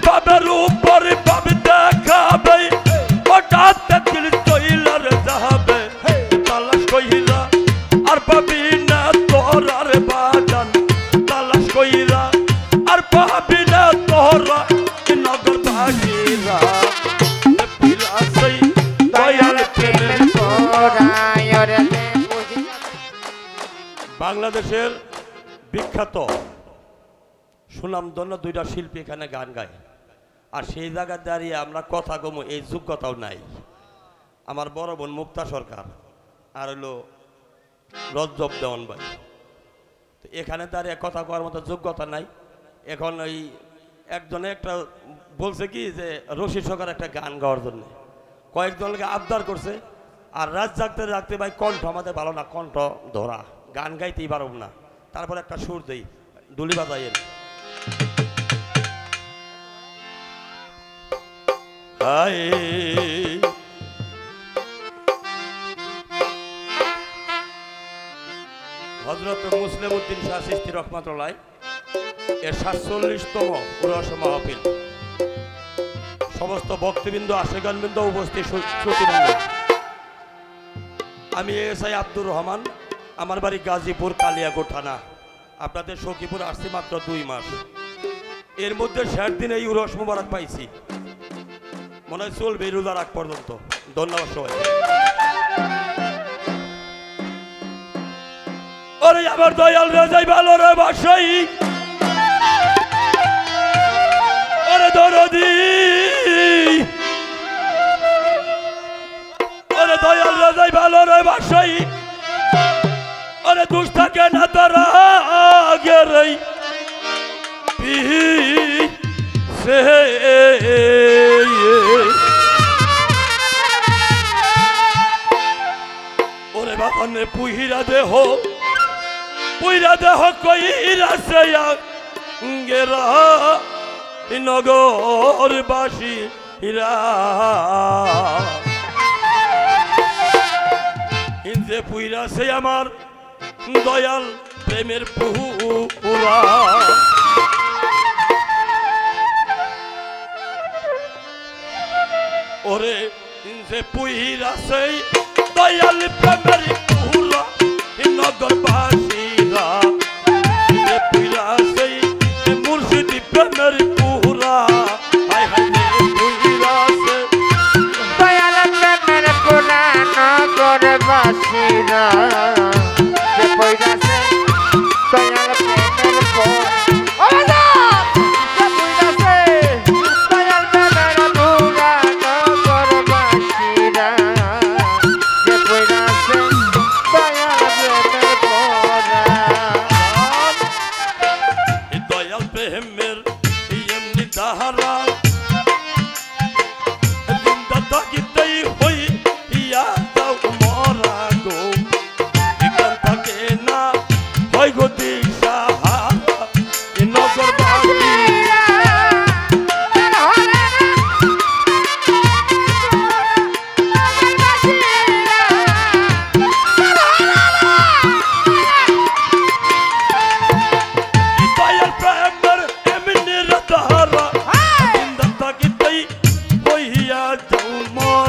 বাবার উপরে বাব দেখাবে হঠাৎ দিল চইলার যাবে তালাশ কইরা আর পাবি না তোরার বাজান তালাশ কইরা আর পাবি না তোরা নগর বাসীরা বাংলাদেশের বিখ্যাত সুনামধন্য দুইটা শিল্পী এখানে গান গায় আর সেই জায়গায় দাঁড়িয়ে আমরা কথা কমু এই যোগ্যতাও নাই আমার বড় বোন মুক্তা সরকার আর হলো রজব দেওয়ান ভাই তো এখানে দাঁড়িয়ে কথা কওয়ার মতো যোগ্যতা নাই এখন ওই একজনে একটা বলছে কি যে রশিদ সরকার একটা গান গাওয়ার জন্য কয়েকজনকে আবদার করছে আর রাত জাগতে জাগতে ভাই কণ্ঠ আমাদের ভালো না কণ্ঠ ধরা গান গাইতেই পারব না তারপর একটা সুর দেই দুলি বাজাইয়ের হযরত মুসলিম উদ্দিন শাহ চিশতি রহমাতুল্লাহ এর ৪৭তম উরস মাহফিল সমস্ত ভক্তবৃন্দ আশেগানবৃন্দ উপস্থিত শ্রোতৃবৃন্দ আমি এসআই আব্দুর রহমান আমার বাড়ি গাজীপুর কালিয়াকোট থানা আপনাদের সখীপুর আসছি মাত্র 2 মাস এর মধ্যে ৬০ দিন এই উরস মুবারক পাইছি মনে হয় চলবে রোজার আগ পর্যন্ত ধন্যবাদ সবাই ওরে আমার দয়াল রাজাই ভালো রে বাসাই ওরে দরদি ওরে দয়াল রাজাই ভালো রে বাসাই ওরে দুষ্টাকে না তারা গেরাই পি সে ওরে বাবানে পুহিরা দেহ কইরা সে গেরা নগরবাসী হীরা হিন্দে পুইরা সে আমার দয়াল প্রেমের পুরা ওরে হিন্দে পুইরা সে দয়াল প্রেমের পুরা নগরবাসীরা হিন্দে পুইরা সে মুর্শিদি প্রেমের পুরা হায় হায় পুইরা সে দয়াল প্রেমের পুরা নগরবাসীরা মর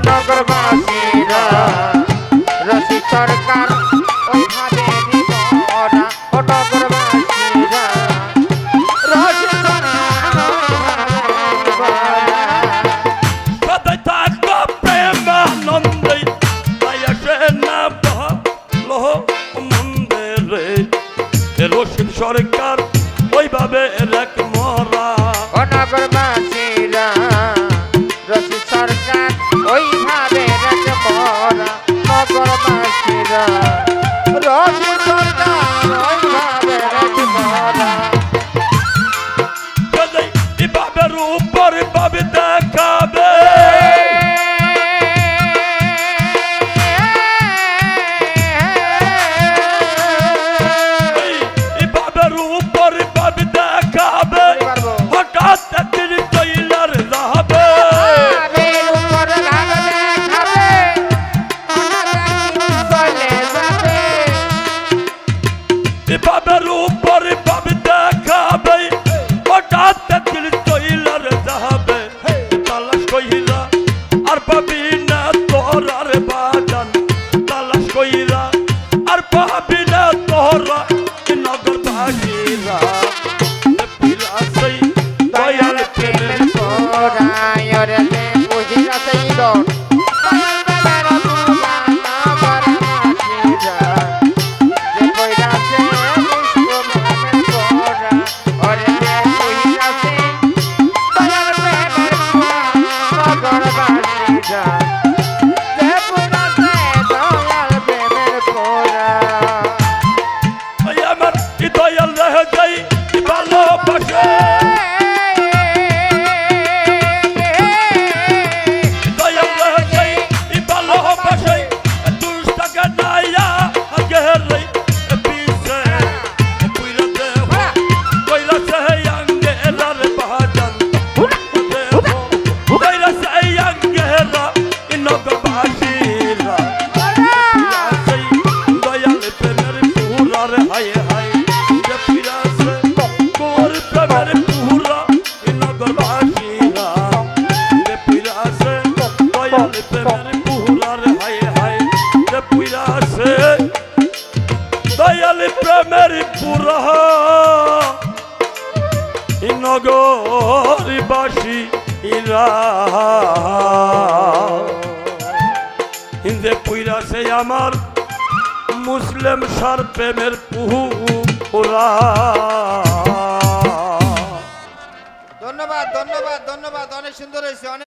নগরবাসীরা রসিক সরকার ওইভাবে নিব না ও নগরবাসীরা রসিক সদাই থাকো প্রেমানন্দে তাই আসে না ভালো মন্দিরে রশিদ সরকার ওইভাবে রেখ মরা ও নগরবাসীরা রসিক সরকার ওইভাবে রেখে মরা নগরবাসীরা রসিক সরকার ওইভাবে রেখে মরা সদাই ইবাবের উপর ভাবে দেখাবে ইবাবের উপর ভাবে দেখাবে হঠাৎ একদিন জইলার যাবে বাবার উপরে বাবা দেখাবে হঠাৎ একদিন চইলার যাবে তালাশ কইরা আর পাবি না তোর আর বাজান তালাশ কইরা আর পাবি না তোরা নগর বাসীরা দয়াল প্রেমের আমার দয়াল রহে যাই ভালোবাসে দয়াল রহে যাই ভালোবাসে দুষ্টাকে নাইয়া গেলে পিছে পুইরা দেব কইরা সে আঙ্গেলার বাজান দেব কইরা সে আঙ্গেলা নগর বাসীরা দয়াল প্রেমের পুরার হায় হায় যে পিরাছে তোর প্রেমের পুরা নগর বাসীরা যে পিরাছে দয়াল প্রেমের পুরার হায় হায় যে পিরাছে দয়াল প্রেমের পুরা নগর বাসীরা হিন্দে পুইরাছে আমার মুসলিম সার প্রেমের পুরা ধন্যবাদ ধন্যবাদ ধন্যবাদ অনেক সুন্দর হয়েছে।